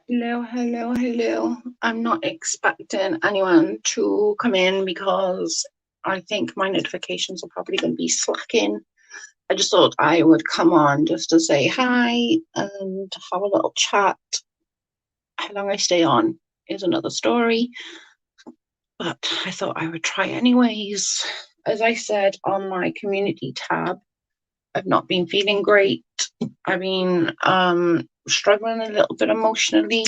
Hello, hello, hello. I'm not expecting anyone to come in because I think my notifications are probably going to be slacking. I just thought I would come on just to say hi and have a little chat. How long I stay on is another story, but I thought I would try anyways. As I said on my community tab, I've not been feeling great. I've been struggling a little bit emotionally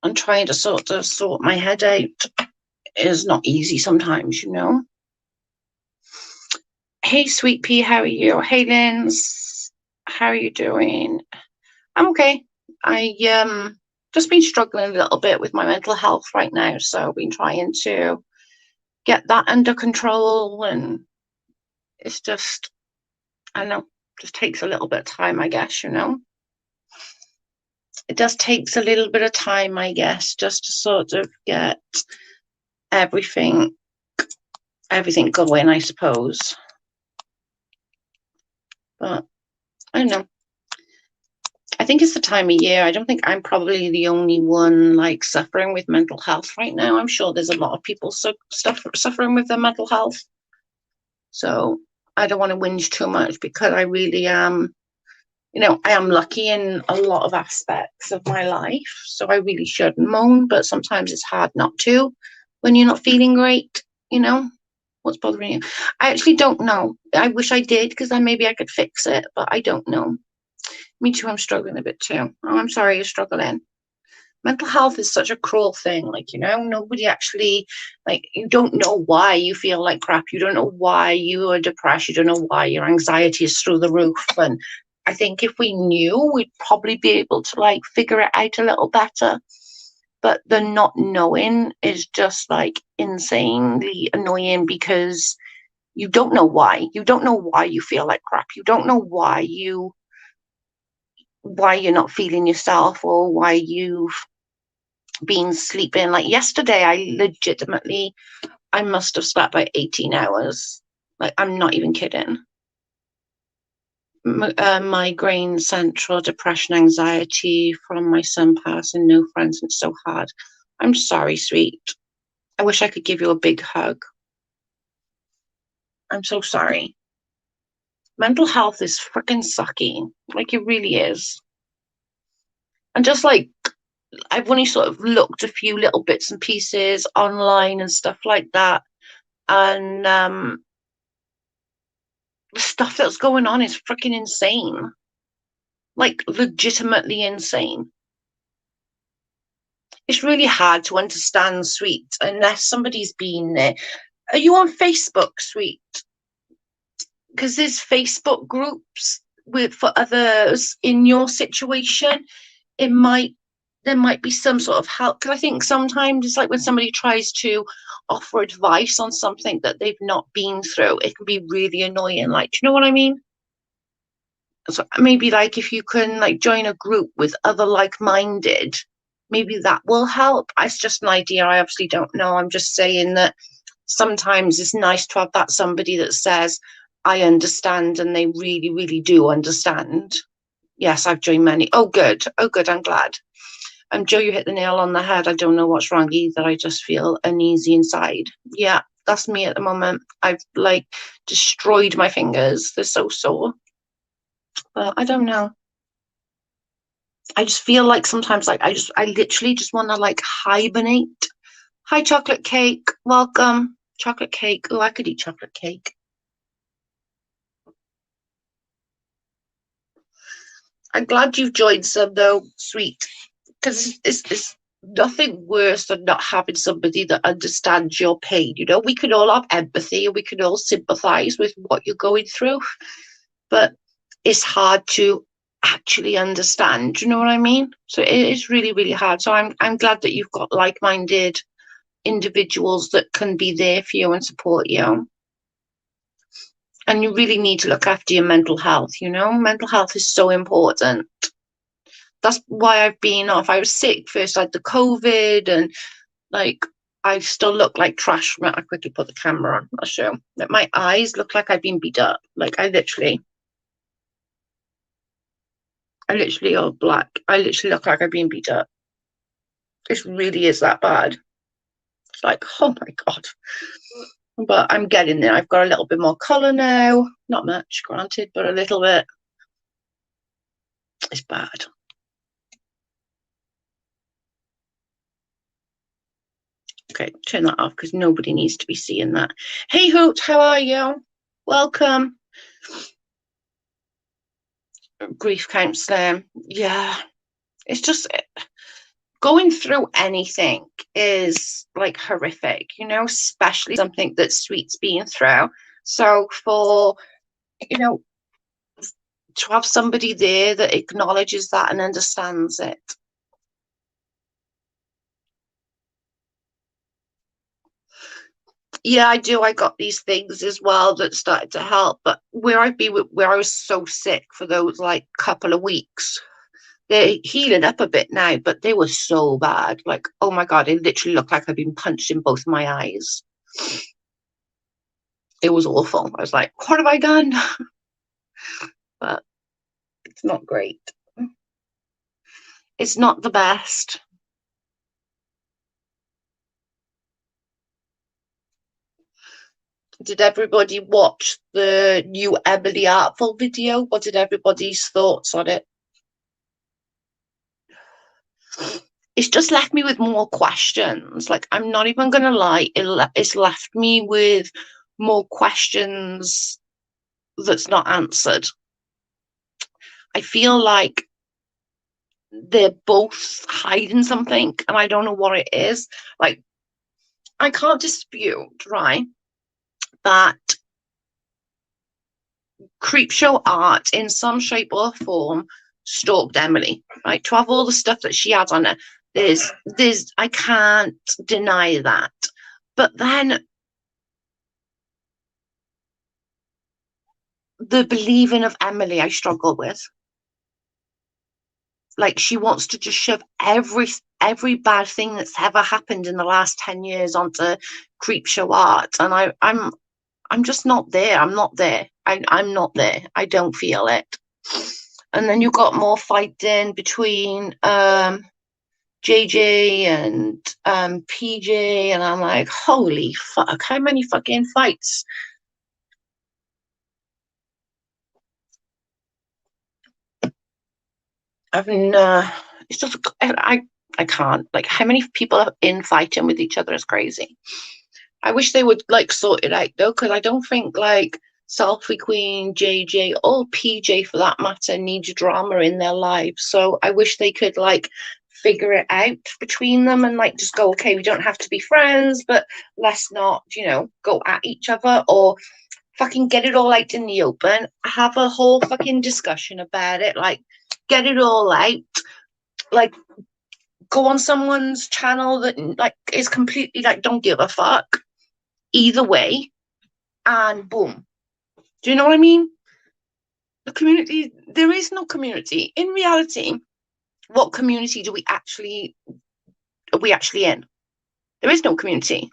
and trying to sort my head out is not easy sometimes, you know. Hey, sweet pea, how are you? Hey, Linz, how are you doing? I'm okay. I just been struggling a little bit with my mental health right now, so I've been trying to get that under control, and it's just I don't know, just takes a little bit of time, I guess, you know. It just takes a little bit of time, I guess, just to sort of get everything everything going, I suppose. But I don't know. I think it's the time of year. I don't think I'm probably the only one like suffering with mental health right now. I'm sure there's a lot of people suffering with their mental health. So I don't want to whinge too much because I really am, I am lucky in a lot of aspects of my life. So I really shouldn't moan, but sometimes it's hard not to when you're not feeling great, you know? What's bothering you? I actually don't know. I wish I did because then maybe I could fix it, but I don't know. Me too, I'm struggling a bit too. Oh, I'm sorry you're struggling. Mental health is such a cruel thing. Like, nobody actually, like, you don't know why you feel like crap. You don't know why you are depressed. You don't know why your anxiety is through the roof. And I think if we knew, we'd probably be able to, like, figure it out a little better. But the not knowing is just, like, insanely annoying because you don't know why. You don't know why you feel like crap. You don't know why you're not feeling yourself or why you've been sleeping. Like yesterday, I must have slept like 18 hours. Like, I'm not even kidding. Migraine, central, depression, anxiety from my son passing, no friends, and it's so hard. I'm sorry, sweet. I wish I could give you a big hug. I'm so sorry. Mental health is freaking sucky. Like, it really is. And just like I've only sort of looked a few little bits and pieces online and stuff like that. And the stuff that's going on is freaking insane. Like, legitimately insane. It's really hard to understand, sweet, unless somebody's been there. Are you on Facebook, sweet? Because there's Facebook groups for others in your situation. It might There might be some sort of help, because I think sometimes it's like when somebody tries to offer advice on something that they've not been through, it can be really annoying. Like, do you know what I mean? So maybe like if you can like join a group with other like-minded, maybe that will help. It's just an idea. I obviously don't know. I'm just saying that sometimes it's nice to have that somebody that says, I understand, and they really, really do understand. Yes, I've joined many. Oh, good. Oh, good. I'm glad. Joe, you hit the nail on the head. I don't know what's wrong either. I just feel uneasy inside. Yeah, that's me at the moment. I've like destroyed my fingers. They're so sore. But I don't know. I just feel like sometimes like I literally just want to like hibernate. Hi, chocolate cake. Welcome. Chocolate cake. Oh, I could eat chocolate cake. I'm glad you've joined some though, sweet. Because it's nothing worse than not having somebody that understands your pain. We could all have empathy and we could all sympathize with what you're going through, but it's hard to actually understand. Do you know what I mean? So it is really, really hard. So I'm glad that you've got like-minded individuals that can be there for you and support you. And you really need to look after your mental health. Mental health is so important. That's why I've been off. I was sick first, like the COVID, and like I still look like trash. I quickly put the camera on. I'll show. Like, my eyes look like I've been beat up. Like, I literally. I literally are black. I literally look like I've been beat up. It really is that bad. It's like, oh my God. But I'm getting there. I've got a little bit more colour now. Not much, granted, but a little bit. It's bad. Okay, turn that off because nobody needs to be seeing that. Hey Hoot, how are you? Welcome. Grief counselling. Yeah. It's just going through anything is like horrific, you know, especially something that Sweet's been through. So for, you know, to have somebody there that acknowledges that and understands it. Yeah, I do. I got these things as well that started to help. But where where I was so sick for those like couple of weeks, they're healing up a bit now, but they were so bad. Like, oh my God, it literally looked like I'd been punched in both my eyes. It was awful. I was like, what have I done? But it's not great. It's not the best. Did everybody watch the new Emily Artful video? What did everybody's thoughts on it? It's just left me with more questions. Like, I'm not even going to lie, it's left me with more questions that's not answered. I feel like they're both hiding something, and I don't know what it is. Like, I can't dispute, right, that Creepshow Art in some shape or form stalked Emily, right? To have all the stuff that she had on her, there's I can't deny that. But then the believing of Emily I struggle with. Like, she wants to just shove every bad thing that's ever happened in the last 10 years onto Creepshow Art. And I'm just not there. I'm not there. I'm not there. I don't feel it. And then you got more fighting between JJ and PJ, and I'm like, holy fuck, how many fucking fights? I've it's just I can't, like, how many people are infighting with each other is crazy. I wish they would like sort it out though, because I don't think like Selfie Queen, JJ, or PJ for that matter needs drama in their lives. So I wish they could like figure it out between them and like just go, okay, we don't have to be friends, but let's not, you know, go at each other, or fucking get it all out in the open, have a whole fucking discussion about it, like get it all out, like go on someone's channel that like is completely like don't give a fuck either way, and boom. Do you know what I mean? The community, there is no community. In reality, what community are we actually in? There is no community.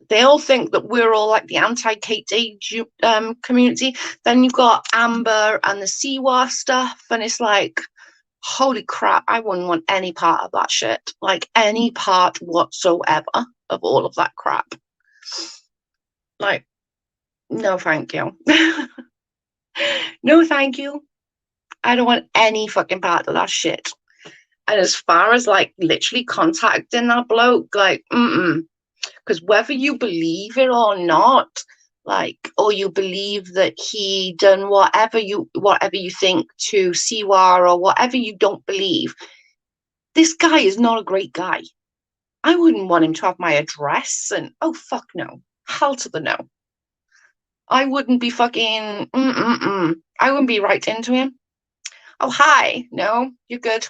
They all think that we're all like the anti-Kate Age community. Then you've got Amber and the Siwa stuff, and it's like, holy crap, I wouldn't want any part of that shit. Like, any part whatsoever of all of that crap. Like, no thank you. No thank you. I don't want any fucking part of that shit. And as far as like literally contacting that bloke, like, because whether you believe it or not, like, or you believe that he done whatever you think to Siwa, or whatever you don't believe, this guy is not a great guy. I wouldn't want him to have my address, and oh fuck no, hell to the no. I wouldn't be fucking I wouldn't be right into him. Oh hi, no, you're good.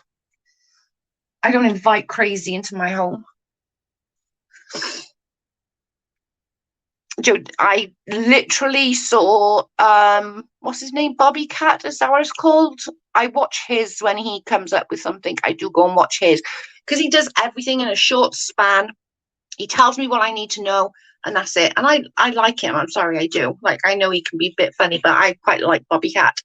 I don't invite crazy into my home. Dude, I literally saw what's his name? Bobby Cat, is that what it's called? I watch his when he comes up with something. I do go and watch his because he does everything in a short span. He tells me what I need to know, and that's it. And I like him. I'm sorry, I do. Like, I know he can be a bit funny, but I quite like Bobby Cat.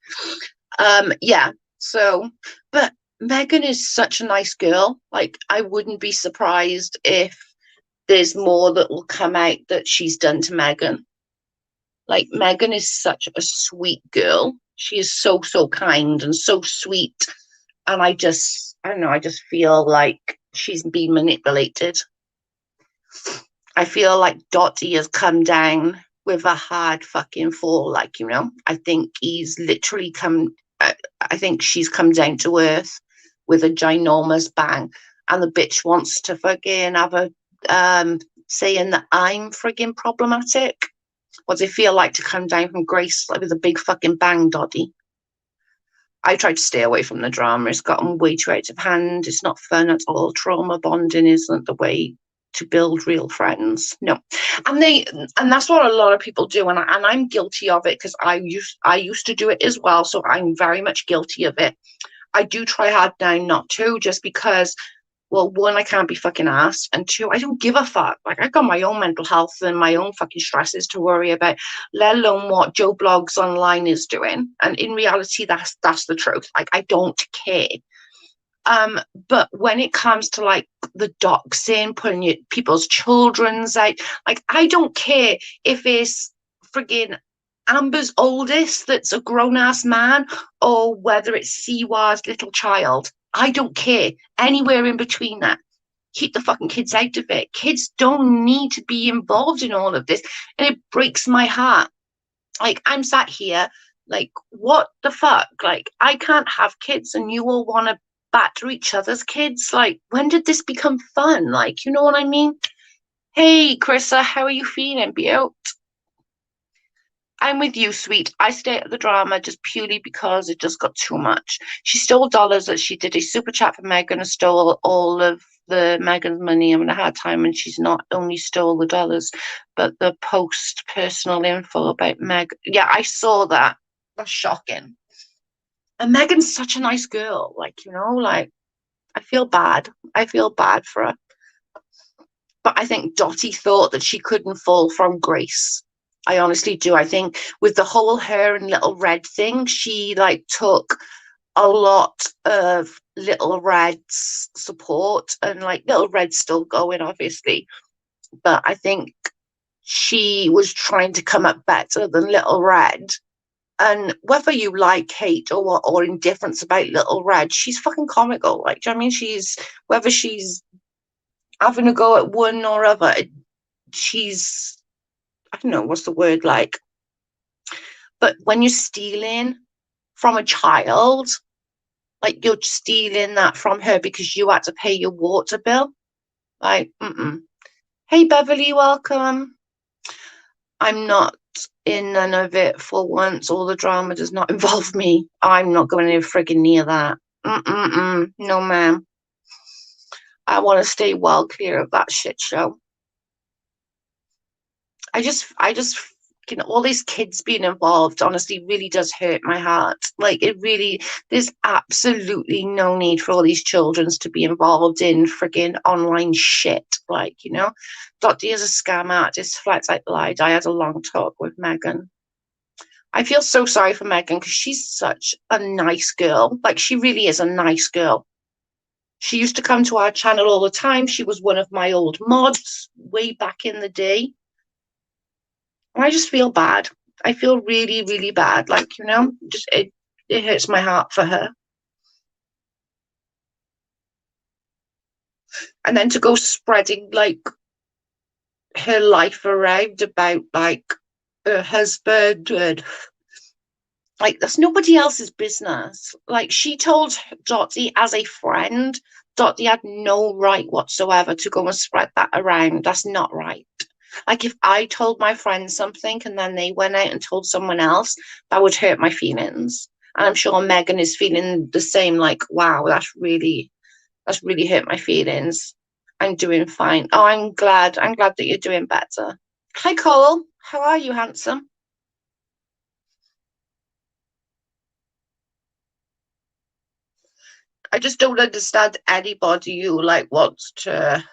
Yeah. So, but Megan is such a nice girl. Like, I wouldn't be surprised if there's more that will come out that she's done to Megan. Like, Megan is such a sweet girl. She is so, so kind and so sweet. And I don't know, I just feel like she's been manipulated. I feel like Dottie has come down with a hard fucking fall. Like, I think he's literally I think she's come down to earth with a ginormous bang. And the bitch wants to fucking have a saying that I'm frigging problematic. What does it feel like to come down from grace like with a big fucking bang, Dottie? I tried to stay away from the drama. It's gotten way too out of hand. It's not fun at all. Trauma bonding isn't the way to build real friends. No, and that's what a lot of people do, and I'm guilty of it because I used to do it as well. So I'm very much guilty of it. I do try hard now not to, just because, well, one, I can't be fucking asked, and two, I don't give a fuck. Like, I got my own mental health and my own fucking stresses to worry about, let alone what Joe Blogs online is doing. And in reality, that's the truth. Like, I don't care. But when it comes to like the doxing, putting people's children's out, like, I don't care if it's friggin' Amber's oldest that's a grown ass man or whether it's Siwa's little child. I don't care. Anywhere in between that. Keep the fucking kids out of it. Kids don't need to be involved in all of this. And it breaks my heart. Like, I'm sat here, like, what the fuck? Like, I can't have kids and you all want to batter each other's kids. Like, when did this become fun? Like, you know what I mean? Hey, Chrissa, how are you feeling, Beaut? I'm with you, sweet. I stay at the drama just purely because it just got too much. She stole dollars that she did a super chat for Megan and stole all of the Megan's money. I'm in a hard time, and she's not only stole the dollars, but the post personal info about Meg. Yeah, I saw that. That's shocking. And Megan's such a nice girl. Like, like, I feel bad. I feel bad for her. But I think Dottie thought that she couldn't fall from grace. I honestly do. I think with the whole her and Little Red thing, she like took a lot of Little Red's support, and like Little Red's still going, obviously. But I think she was trying to come up better than Little Red. And whether you like, hate, or indifference about Little Red, she's fucking comical. Like, do you know what I mean? Whether she's having a go at one or other, she's, I don't know, what's the word, like, but when you're stealing from a child, like, you're stealing that from her because you had to pay your water bill. Like, hey, Beverly, welcome. I'm not in none of it for once. All the drama does not involve me. I'm not going any friggin' near that. No, ma'am. I want to stay well clear of that shit show. I just, all these kids being involved honestly really does hurt my heart. Like, it really, there's absolutely no need for all these children to be involved in frigging online shit. Like, Dottie is a scam artist, flat out lied. I had a long talk with Megan. I feel so sorry for Megan because she's such a nice girl. Like, she really is a nice girl. She used to come to our channel all the time. She was one of my old mods way back in the day. I just feel bad. I feel really, really bad. Like, just it hurts my heart for her. And then to go spreading like her life around about like her husband, and like, that's nobody else's business. Like, she told Dottie as a friend, Dottie had no right whatsoever to go and spread that around. That's not right. Like, if I told my friend something and then they went out and told someone else, that would hurt my feelings. And I'm sure Megan is feeling the same, like, wow, that's really hurt my feelings. I'm doing fine. Oh, I'm glad. I'm glad that you're doing better. Hi, Cole. How are you, handsome? I just don't understand anybody who like wants to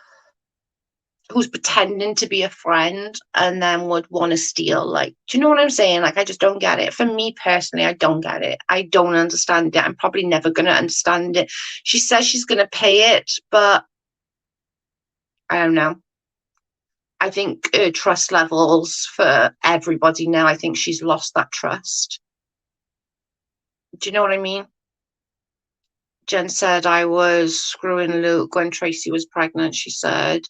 who's pretending to be a friend and then would want to steal. Like, do you know what I'm saying? Like, I just don't get it. For me personally, I don't get it. I don't understand it. I'm probably never going to understand it. She says she's going to pay it, but I don't know. I think trust levels for everybody now, I think she's lost that trust. Do you know what I mean? Jen said I was screwing Luke when Tracy was pregnant. She said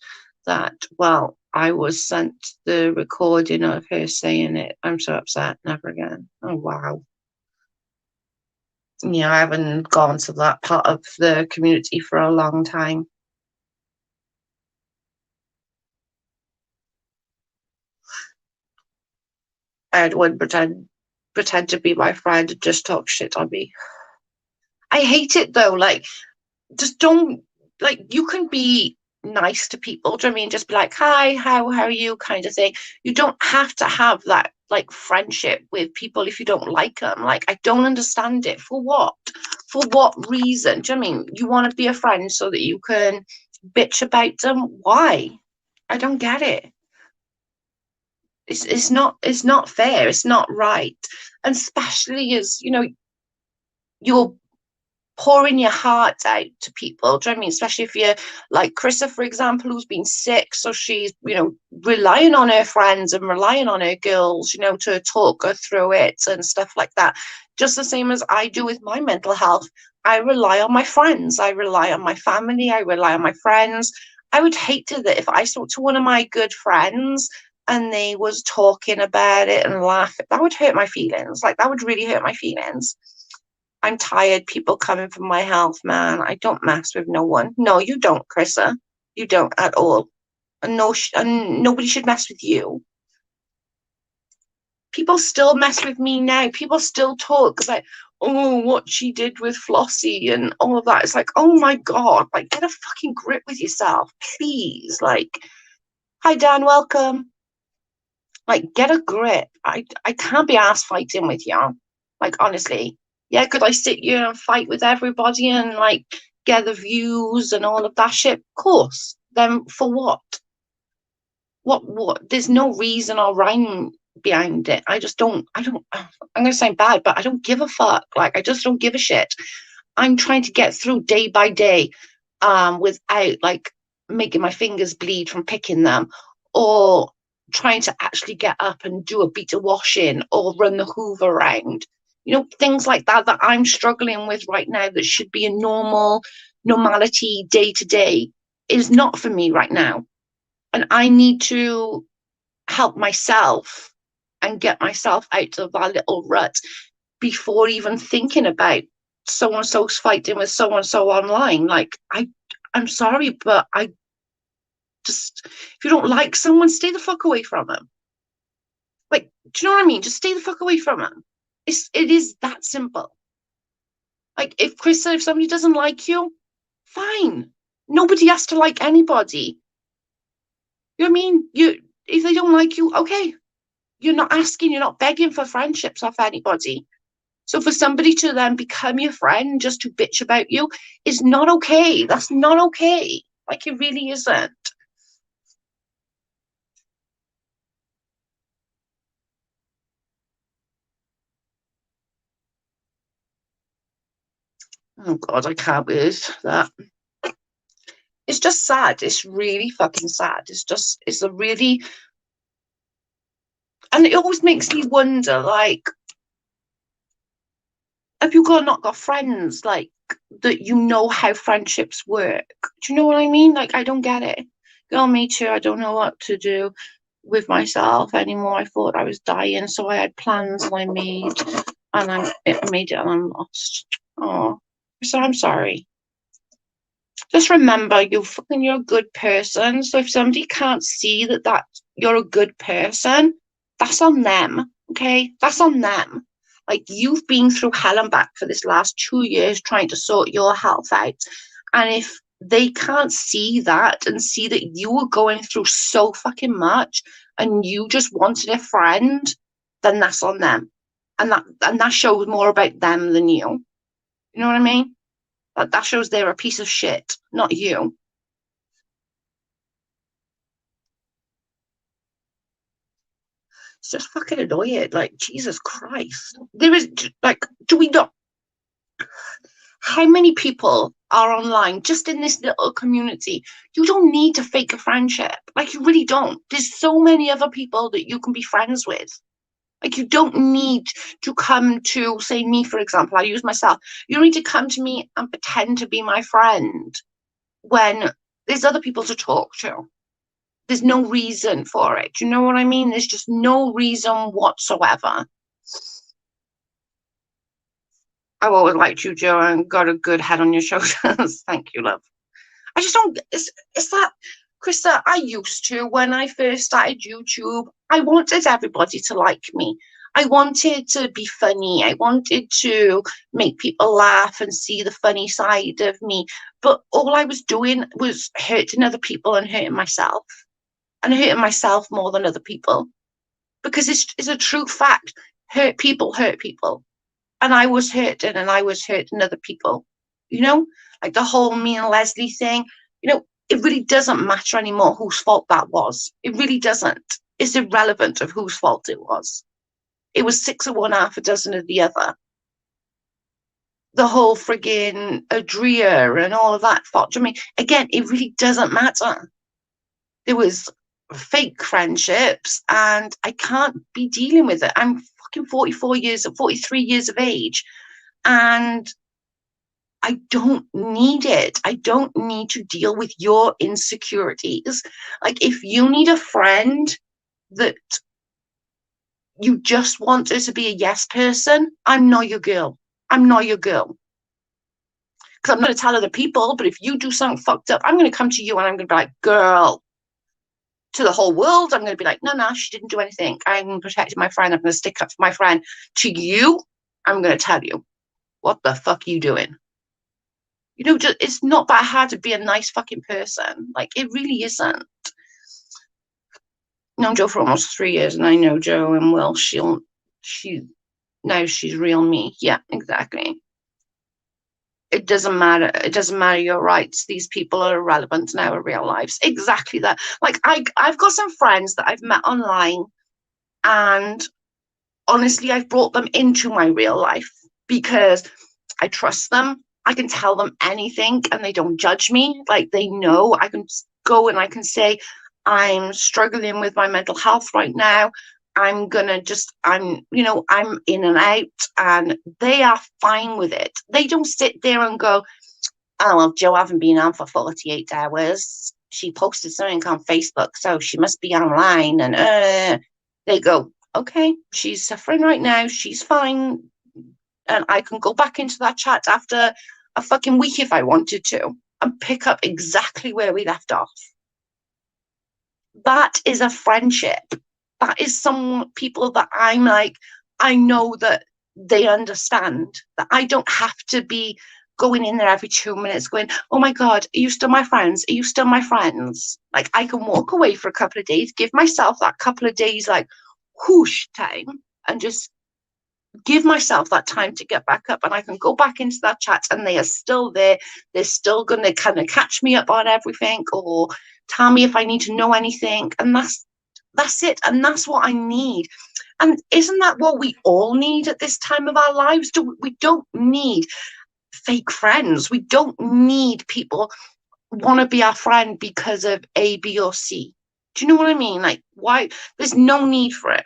that, well, I was sent the recording of her saying it. I'm so upset. Never again. Oh, wow. Yeah, I haven't gone to that part of the community for a long time. Edward pretend to be my friend and just talk shit on me. I hate it though. Like, just don't, like, you can be nice to people. Do you know what I mean? Just be like, hi, how are you, kind of thing. You don't have to have that like friendship with people if you don't like them. Like, I don't understand it. For what? For what reason? Do you know what I mean? You want to be a friend so that you can bitch about them? Why? I don't get it. It's not fair. It's not right. And especially as you're pouring your heart out to people. Do you know what I mean? Especially if you're like Chrissa, for example, who's been sick. So she's, relying on her friends and relying on her girls, to talk her through it and stuff like that. Just the same as I do with my mental health. I rely on my friends. I rely on my family. I rely on my friends. I would hate to that if I spoke to one of my good friends and they was talking about it and laughing. That would hurt my feelings. Like, that would really hurt my feelings. I'm tired. People coming for my health, man. I don't mess with no one. No, you don't, Chrissa. You don't at all. And no, and nobody should mess with you. People still mess with me now. People still talk about, oh, what she did with Flossie and all of that. It's like, oh my God, like, get a fucking grip with yourself, please. Like, hi, Dan, welcome. Like, get a grip. I can't be ass fighting with you. Like, honestly. Yeah, could I sit here and fight with everybody and like get the views and all of that shit? Of course. Then for what? What? There's no reason or rhyme behind it. I'm gonna sound bad, but I don't give a fuck. Like, I just don't give a shit. I'm trying to get through day by day, without like making my fingers bleed from picking them, or trying to actually get up and do a beat of washing or run the hoover around. Things like that I'm struggling with right now that should be a normality day to day is not for me right now. And I need to help myself and get myself out of that little rut before even thinking about so and so's fighting with so and so online. Like, I'm sorry, but I just, if you don't like someone, stay the fuck away from them. Like, do you know what I mean? Just stay the fuck away from them. It is that simple. Like, if Chris said if somebody doesn't like you, fine. Nobody has to like anybody. You know what I mean? If they don't like you, okay. You're not asking, you're not begging for friendships off anybody. So for somebody to then become your friend just to bitch about you is not okay. That's not okay. Like, it really isn't. Oh God, I can't believe that. It's just sad. It's really fucking sad. It's a really, and it always makes me wonder, like, have you not got friends like that? How friendships work. Do you know what I mean? Like, I don't get it. Girl, me too. I don't know what to do with myself anymore. I thought I was dying, so I had plans and I made, and I made it, and I'm lost. Oh, so I'm sorry. Just remember, you're a good person. So if somebody can't see that you're a good person, that's on them. Okay, that's on them. Like, you've been through hell and back for this last 2 years trying to sort your health out, and if they can't see that and see that you were going through so fucking much and you just wanted a friend, then that's on them, and that shows more about them than you. You know what I mean? That shows they're a piece of shit, not you. It's just fucking annoying. Like, Jesus Christ. There is, like, do we not? How many people are online just in this little community? You don't need to fake a friendship. Like, you really don't. There's so many other people that you can be friends with. Like, you don't need to come to, say, me, for example, I use myself. You don't need to come to me and pretend to be my friend when there's other people to talk to. There's no reason for it. You know what I mean? There's just no reason whatsoever. I've always liked you, Joe, and got a good head on your shoulders. Thank you, love. I just don't. It's that, Krista. I used to when I first started YouTube. I wanted everybody to like me. I wanted to be funny. I wanted to make people laugh and see the funny side of me. But all I was doing was hurting other people and hurting myself, and hurting myself more than other people, because it's a true fact. Hurt people hurt people, and I was hurting, and I was hurting other people. You know, like the whole me and Leslie thing. You know, it really doesn't matter anymore whose fault that was. It really doesn't. It's irrelevant of whose fault it was. It was 6 of one, half a dozen of the other. The whole frigging Adria and all of that fault. I mean, again, it really doesn't matter. There was fake friendships, and I can't be dealing with it. I'm fucking 43 years of age, and I don't need it. I don't need to deal with your insecurities. Like, if you need a friend that you just want her to be a yes person, I'm not your girl. I'm not your girl. Because I'm going to tell other people, but if you do something fucked up, I'm going to come to you and I'm going to be like, girl, to the whole world. I'm going to be like, no, she didn't do anything. I'm protecting my friend. I'm going to stick up for my friend. To you, I'm going to tell you, what the fuck are you doing? You know, just, it's not that hard to be a nice fucking person. Like, it really isn't. Known Joe for almost 3 years, and I know Joe and Will. Now she's real me. Yeah, exactly. It doesn't matter. It doesn't matter your rights. These people are irrelevant in our real lives. Exactly that. Like, I've got some friends that I've met online, and honestly, I've brought them into my real life because I trust them. I can tell them anything and they don't judge me. Like, they know I can go and I can say, I'm struggling with my mental health right now. I'm in and out, and they are fine with it. They don't sit there and go, oh, well, Joe hasn't been on for 48 hours. She posted something on Facebook, so she must be online. And they go, okay, she's suffering right now. She's fine. And I can go back into that chat after a fucking week if I wanted to and pick up exactly where we left off. That is a friendship. That is some people that I'm like, I know that they understand, that I don't have to be going in there every 2 minutes going, oh my God, are you still my friends? Are you still my friends? Like, I can walk away for a couple of days, give myself that couple of days, like, whoosh time, and just give myself that time to get back up, and I can go back into that chat and they are still there. They're still going to kind of catch me up on everything or tell me if I need to know anything. And that's it. And that's what I need. And isn't that what we all need at this time of our lives? We don't need fake friends. We don't need people want to be our friend because of A, B, or C. Do you know what I mean? Like, why? There's no need for it.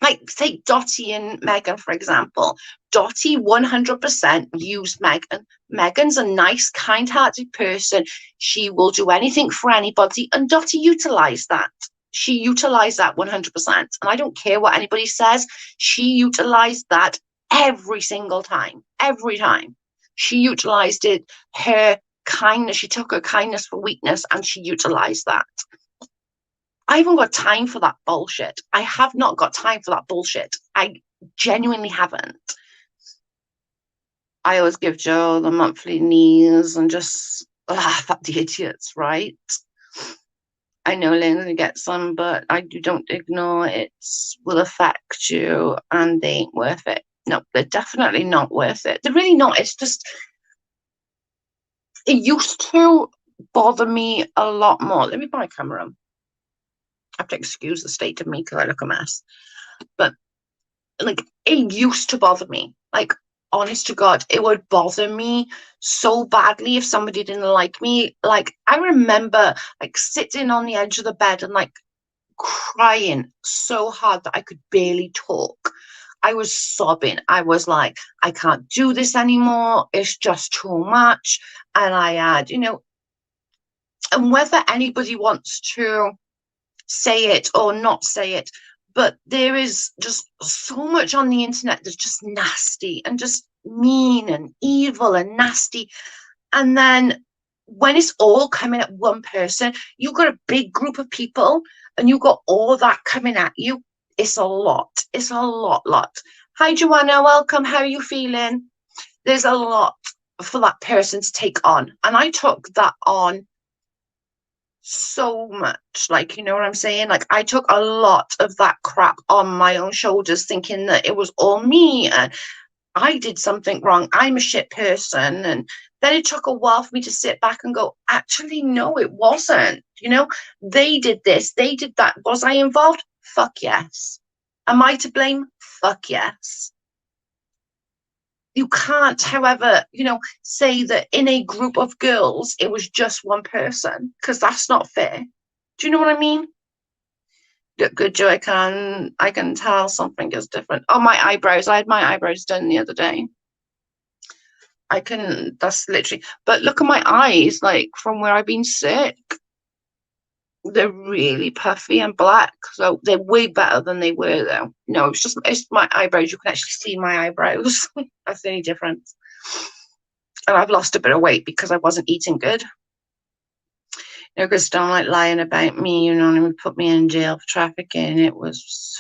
Like, take Dottie and Megan, for example. Dottie 100% used Megan. Megan's a nice, kind-hearted person. She will do anything for anybody. And Dottie utilized that. She utilized that 100%. And I don't care what anybody says. She utilized that every single time. Every time. She utilized it. Her kindness. She took her kindness for weakness and she utilized that. I haven't got time for that bullshit. I have not got time for that bullshit. I genuinely haven't. I always give Joe the monthly news and just laugh at the idiots, right? I know Lynn's going to get some, but don't ignore it. Will affect you and they ain't worth it. No, they're definitely not worth it. They're really not. It's just, it used to bother me a lot more. Let me buy my camera. have to excuse the state of me because I look a mess. But like, it used to bother me. Like, honest to God, it would bother me so badly if somebody didn't like me. Like, I remember like sitting on the edge of the bed and like crying so hard that I could barely talk. I was sobbing. I was like, I can't do this anymore. It's just too much. And I had, and whether anybody wants to say it or not say it, but there is just so much on the internet that's just nasty and just mean and evil and nasty. And then when it's all coming at one person, you've got a big group of people and you've got all that coming at you. It's a lot. It's a lot. Hi, Joanna. Welcome. How are you feeling? There's a lot for that person to take on. And I took that on so much. Like, you know what I'm saying? Like, I took a lot of that crap on my own shoulders, thinking that it was all me and I did something wrong. I'm a shit person. And then it took a while for me to sit back and go, actually, no, it wasn't. They did this, they did that. Was I involved? Fuck yes. Am I to blame? Fuck yes. You can't, however, say that in a group of girls, it was just one person, because that's not fair. Do you know what I mean? Good, Joe. I can tell something is different. Oh, my eyebrows. I had my eyebrows done the other day. That's literally, but look at my eyes, like from where I've been sick. They're really puffy and black. So they're way better than they were, though. No, it's my eyebrows. You can actually see my eyebrows. That's the only difference. And I've lost a bit of weight because I wasn't eating good. Because don't like lying about me, and would put me in jail for trafficking. It was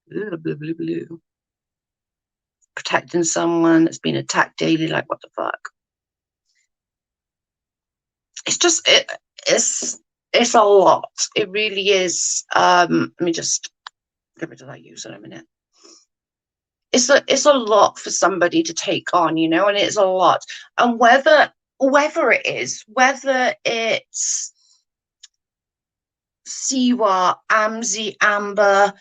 blah, blah, blah, blah. Protecting someone that's been attacked daily. Like, what the fuck? It's just it's a lot. It really is. Let me just get rid of that user in a minute. It's a lot for somebody to take on, and it's a lot. And whether it's Siwa, Amzi, Amber,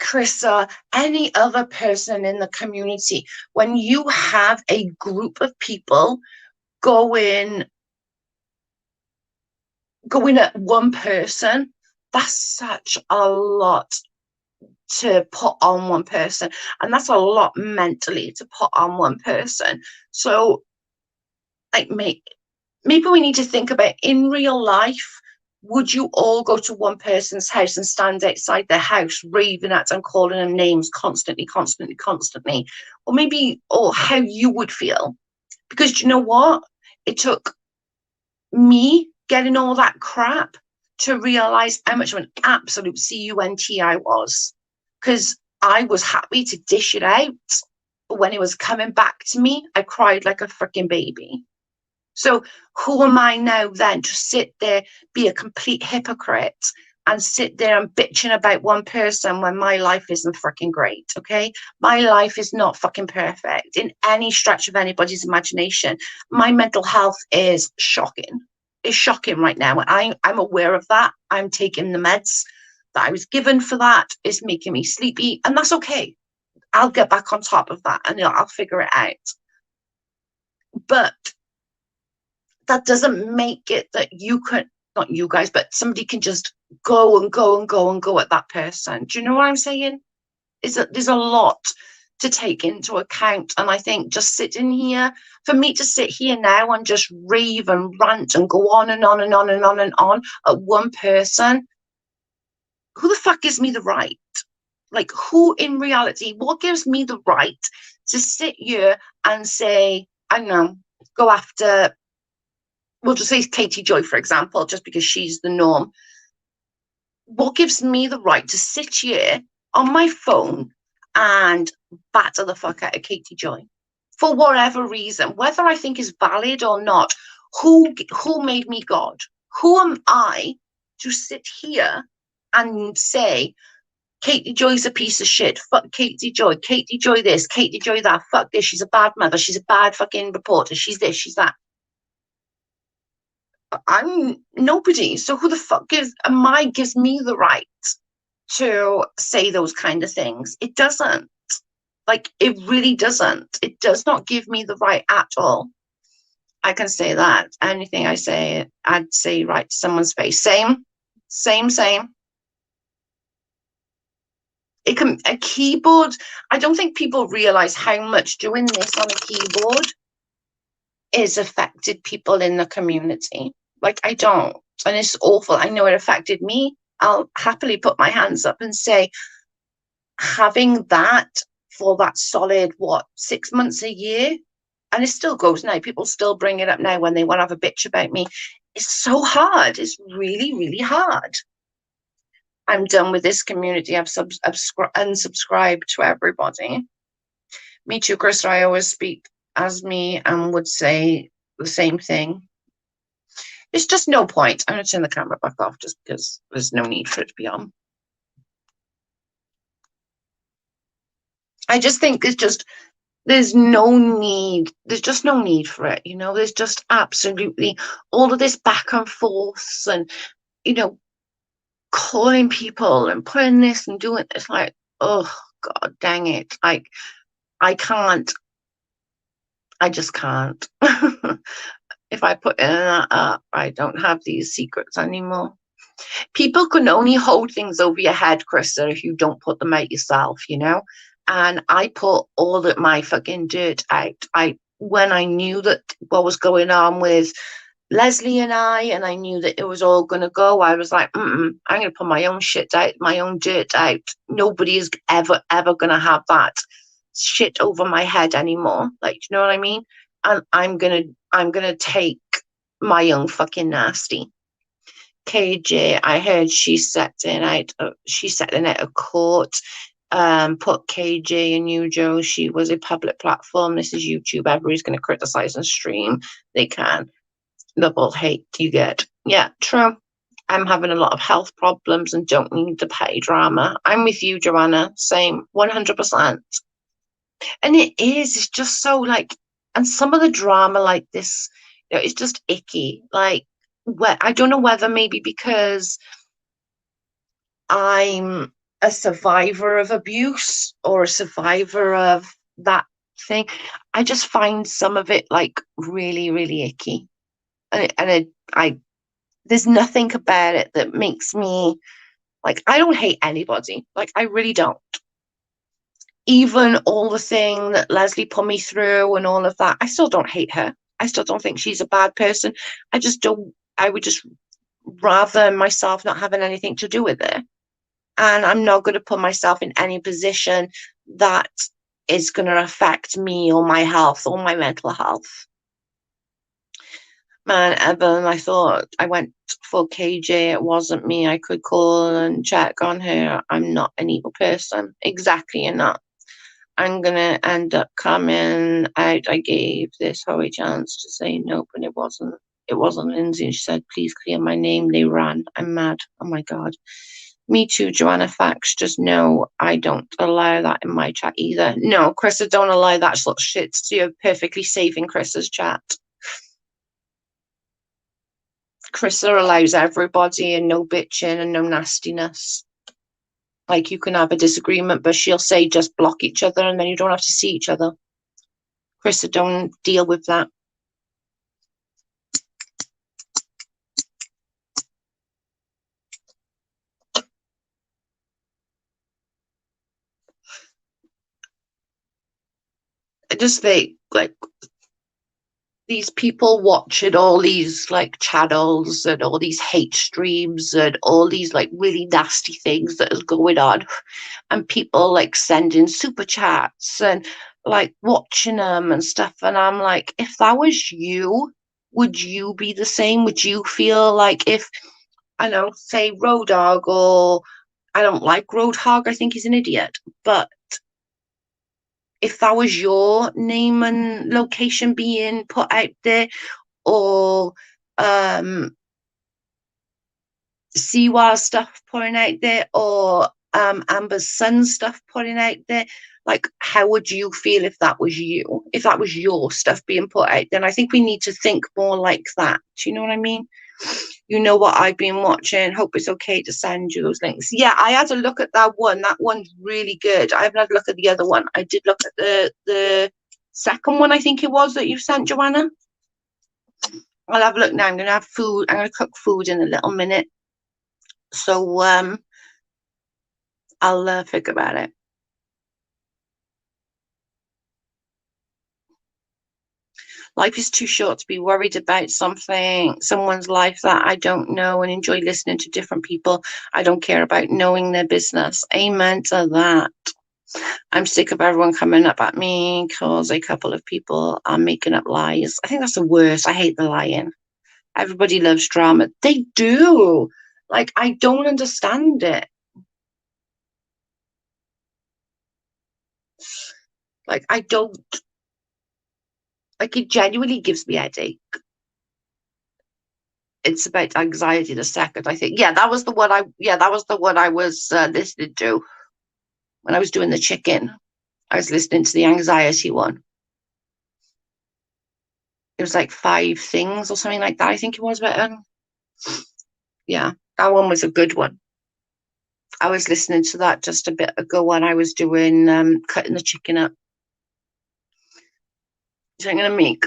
Krissa, any other person in the community, when you have a group of people going at one person, that's such a lot to put on one person, and that's a lot mentally to put on one person. So like, maybe we need to think about, in real life, would you all go to one person's house and stand outside their house raving at them, calling them names constantly, or how you would feel? Because you know what, it took me getting all that crap to realize how much of an absolute cunt I was, because I was happy to dish it out. When it was coming back to me, I cried like a freaking baby. So who am I now then to sit there, be a complete hypocrite and sit there and bitching about one person when my life isn't freaking great? Okay, my life is not fucking perfect in any stretch of anybody's imagination. My mental health is shocking. It's shocking right now. I'm aware of that. I'm taking the meds that I was given for that. It's making me sleepy, and that's okay. I'll get back on top of that and I'll figure it out. But that doesn't make it that you can, not you guys, but somebody can just go and go and go and go at that person. Do you know what I'm saying? There's a lot to take into account. And I think just sitting here, for me to sit here now and just rave and rant and go on and on and on and on and on at one person, who the fuck gives me the right? Like, who in reality, what gives me the right to sit here and say, I don't know, go after, we'll just say Katie Joy, for example, just because she's the norm. What gives me the right to sit here on my phone and batter the fuck out of Katie Joy for whatever reason, whether I think is valid or not? Who made me God? Who am I to sit here and say Katie Joy's a piece of shit? Fuck Katie Joy this, Katie Joy that, fuck this, she's a bad mother, she's a bad fucking reporter, she's this, she's that. I'm nobody. So who the fuck gives me the right to say those kind of things? It doesn't. Like, it really doesn't. It does not give me the right at all. I can say that. Anything I say, I'd say right to someone's face. Same. It can a keyboard. I don't think people realize how much doing this on a keyboard is affected people in the community. Like, I don't. And it's awful. I know it affected me. I'll happily put my hands up and say, having that for that solid, what, 6 months, a year, and it still goes now. People still bring it up now when they want to have a bitch about me. It's so hard. It's really, really hard. I'm done with this community. I've unsubscribed to everybody. Me too, Chris. I always speak as me and would say the same thing. There's just no point. I'm going to turn the camera back off just because there's no need for it to be on. I just think there's no need. There's just no need for it. You know, there's just absolutely all of this back and forth and, you know, calling people and putting this and doing this. Like, oh, God dang it. Like, I can't. I just can't. If I put that up, I don't have these secrets anymore. People can only hold things over your head, Krista, if you don't put them out yourself, you know? And I put all of my fucking dirt out. When I knew that what was going on with Leslie and I knew that it was all going to go, I was like, I'm going to put my own shit out, my own dirt out. Nobody is ever going to have that shit over my head anymore. Like, you know what I mean? And I'm gonna take my own fucking nasty. KJ, I heard she's settling out a court. Put KJ and you, Joe. She was a public platform. This is YouTube. Everybody's going to criticize and stream. They can. Double hate you get. Yeah, true. I'm having a lot of health problems and don't need the petty drama. I'm with you, Joanna. Same, 100%. And it's just so like, and some of the drama like this, you know, it's just icky. Like, I don't know whether maybe because I'm a survivor of abuse or a survivor of that thing. I just find some of it like really, really icky. There's nothing about it that makes me like, I don't hate anybody. Like, I really don't. Even all the thing that Leslie put me through and all of that, I still don't hate her. I still don't think she's a bad person. I would just rather myself not having anything to do with it. And I'm not going to put myself in any position that is going to affect me or my health or my mental health. Man, Evan, I thought I went for KJ. It wasn't me. I could call and check on her. I'm not an evil person. Exactly, you're not. I'm going to end up coming out. I gave this hoe a chance to say nope, and it wasn't. It wasn't Lindsay. And she said, please clear my name. They ran. I'm mad. Oh, my God. Me too, Joanna Fax. Just know I don't allow that in my chat either. No, Krista, don't allow that sort of shit. So you're perfectly safe in Krista's chat. Krista allows everybody and no bitching and no nastiness. Like, you can have a disagreement, but she'll say just block each other and then you don't have to see each other. Krista, don't deal with that. I just think, like, these people watching all these, like, channels and all these hate streams and all these, like, really nasty things that is going on. And people, like, sending super chats and, like, watching them and stuff. And I'm like, if that was you, would you be the same? Would you feel like if, I don't know, say Road Dog, or I don't like Roadhog, I think he's an idiot, but if that was your name and location being put out there, or Siwa stuff putting out there, or Amber's son stuff putting out there, Like, how would you feel if that was you? If that was your stuff being put out, then I think we need to think more like that. Do you know what I mean? You know what I've been watching. Hope it's okay to send you those links. Yeah, I had a look at that one. That one's really good. I haven't had a look at the other one. I did look at the second one, I think it was, that you sent, Joanna. I'll have a look now. I'm gonna have food. I'm gonna cook food in a little minute. So I'll think about it. Life is too short to be worried about someone's life that I don't know, and enjoy listening to different people. I don't care about knowing their business. Amen to that. I'm sick of everyone coming up at me because a couple of people are making up lies. I think that's the worst. I hate the lying. Everybody loves drama. They do. Like, I don't understand it. Like, I don't. Like, it genuinely gives me a headache. It's about anxiety the second, I think. Yeah, that was the one I was listening to when I was doing the chicken. I was listening to the anxiety one. It was like 5 things or something like that, I think it was. But yeah, that one was a good one. I was listening to that just a bit ago when I was doing cutting the chicken up. So I'm gonna make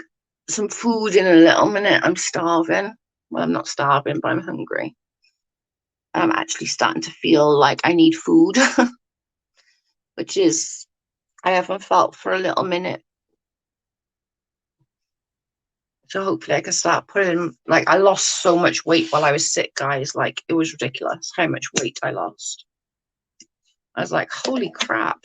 some food in a little minute. I'm starving. Well, I'm not starving, but I'm hungry. I'm actually starting to feel like I need food, which is I haven't felt for a little minute. So hopefully I can start putting, like, I lost so much weight while I was sick, guys. Like, it was ridiculous how much weight I lost. I was like, holy crap.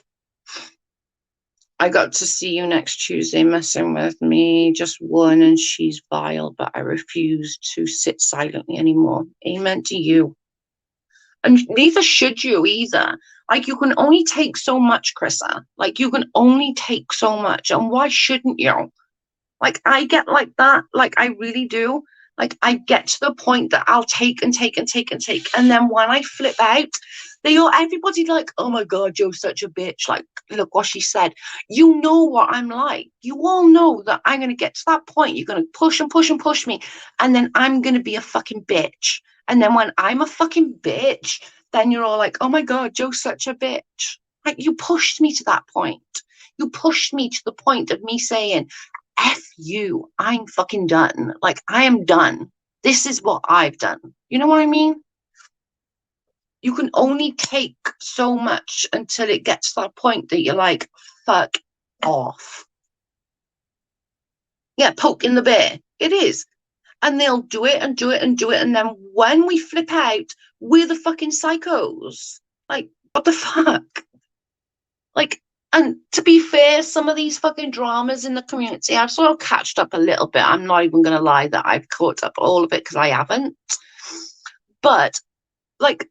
I got to see you next Tuesday messing with me. Just one, and she's vile, but I refuse to sit silently anymore. Amen to you. And neither should you either. Like, you can only take so much, Chrissa. Like, you can only take so much. And why shouldn't you? Like, I get like that. Like, I really do. Like, I get to the point that I'll take and take and take and take. And then when I flip out, everybody's like, oh my God, Joe's such a bitch. Like, look what she said. You know what I'm like. You all know that I'm going to get to that point. You're going to push and push and push me. And then I'm going to be a fucking bitch. And then when I'm a fucking bitch, then you're all like, oh my God, Joe's such a bitch. Like, you pushed me to that point. You pushed me to the point of me saying, F you, I'm fucking done. Like, I am done. This is what I've done. You know what I mean? You can only take so much until it gets to that point that you're like, fuck off. Yeah, poking the bear. It is. And they'll do it and do it and do it. And then when we flip out, we're the fucking psychos. Like, what the fuck? Like, and to be fair, some of these fucking dramas in the community, I've sort of catched up a little bit. I'm not even going to lie that I've caught up all of it because I haven't. But, like,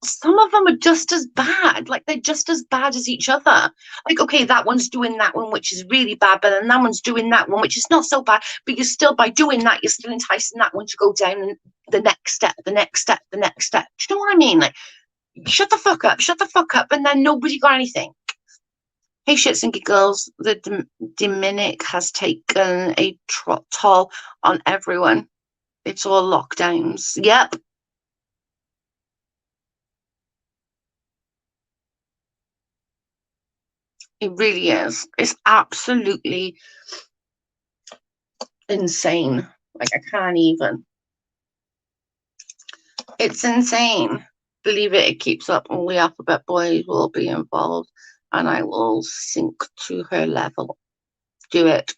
some of them are just as bad. Like, they're just as bad as each other. Like, okay, that one's doing that one, which is really bad, but then that one's doing that one, which is not so bad. But you're still, by doing that, you're still enticing that one to go down the next step, the next step, the next step. Do you know what I mean? Like, shut the fuck up, and then nobody got anything. Hey, shits and giggles, the Dominic has taken a toll on everyone. It's all lockdowns. Yep. It really is. It's absolutely insane. Like, I can't even. It's insane. Believe it, it keeps up. All the alphabet boys will be involved, and I will sink to her level. Do it.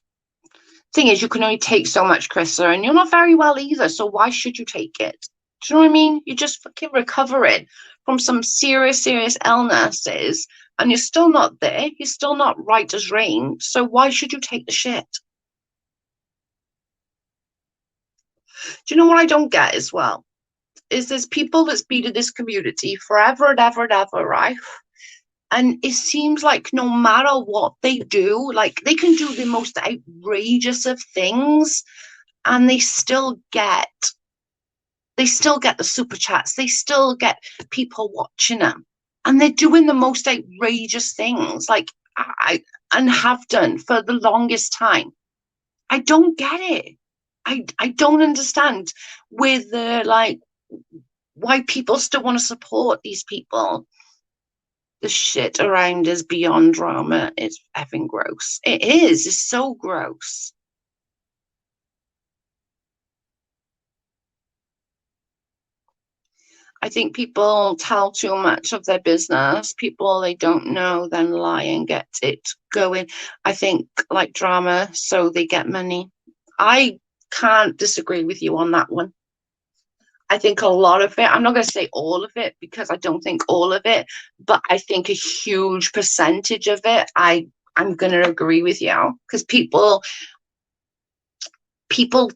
Thing is, you can only take so much, Chrissa, and you're not very well either, so why should you take it? Do you know what I mean? You're just fucking recovering from some serious, serious illnesses, and you're still not there. You're still not right as rain, so why should you take the shit? Do you know what I don't get as well? Is there's people that's been in this community forever and ever and ever, right? And it seems like no matter what they do, like, they can do the most outrageous of things and they still get the super chats. They still get people watching them. And they're doing the most outrageous things, like and have done for the longest time. I don't get it. I don't understand whether, like, why people still want to support these people. The shit around is beyond drama. It's effing gross. It is. It's so gross. I think people tell too much of their business. People they don't know then lie and get it going. I think like drama, so they get money. I can't disagree with you on that one. I think a lot of it, I'm not going to say all of it because I don't think all of it, but I think a huge percentage of it, I'm going to agree with you because people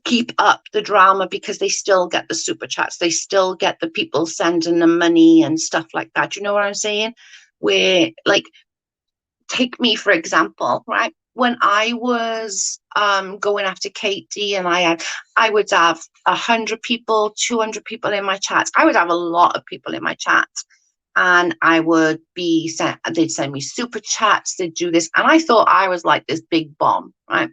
keep up the drama because they still get the super chats. They still get the people sending them money and stuff like that. Do you know what I'm saying? Where, like, take me for example, right? When I was going after Katie, and I would have 100 people, 200 people in my chats. I would have a lot of people in my chat, and I would be sent. They'd send me super chats. They'd do this, and I thought I was like this big bomb, right?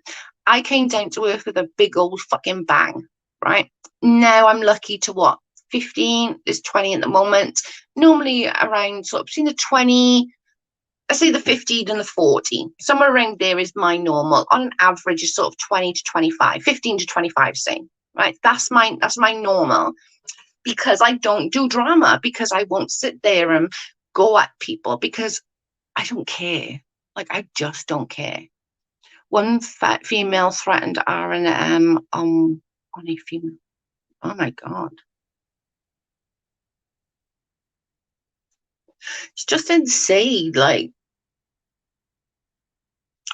I came down to earth with a big old fucking bang, right? Now I'm lucky to what? 15, there's 20 at the moment. Normally around sort of between the 20, let's say the 15 and the 40. Somewhere around there is my normal. On an average is sort of 20 to 25, 15 to 25, say. Right? That's my normal. Because I don't do drama, because I won't sit there and go at people, because I don't care. Like, I just don't care. One fat female threatened R&M on a female. Oh my God. It's just insane. Like,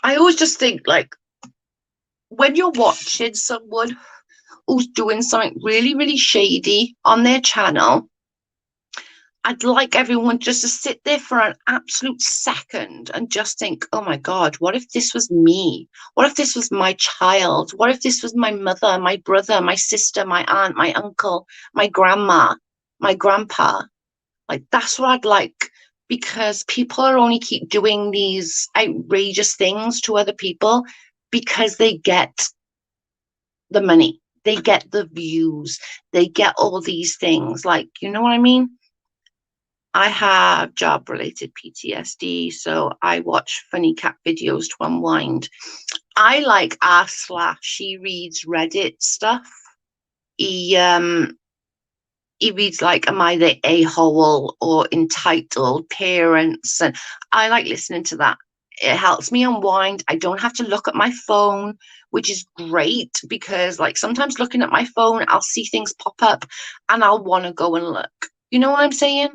I always just think, like, when you're watching someone who's doing something really, really shady on their channel, I'd like everyone just to sit there for an absolute second and just think, oh my God, what if this was me? What if this was my child? What if this was my mother, my brother, my sister, my aunt, my uncle, my grandma, my grandpa? Like, that's what I'd like, because people are only keep doing these outrageous things to other people because they get the money, they get the views, they get all these things. Like, you know what I mean? I have job related PTSD, so I watch funny cat videos to unwind. I like r slash she reads Reddit stuff. He reads like, am I the a-hole or entitled parents? And I like listening to that. It helps me unwind. I don't have to look at my phone, which is great, because like sometimes looking at my phone, I'll see things pop up and I'll want to go and look. You know what I'm saying?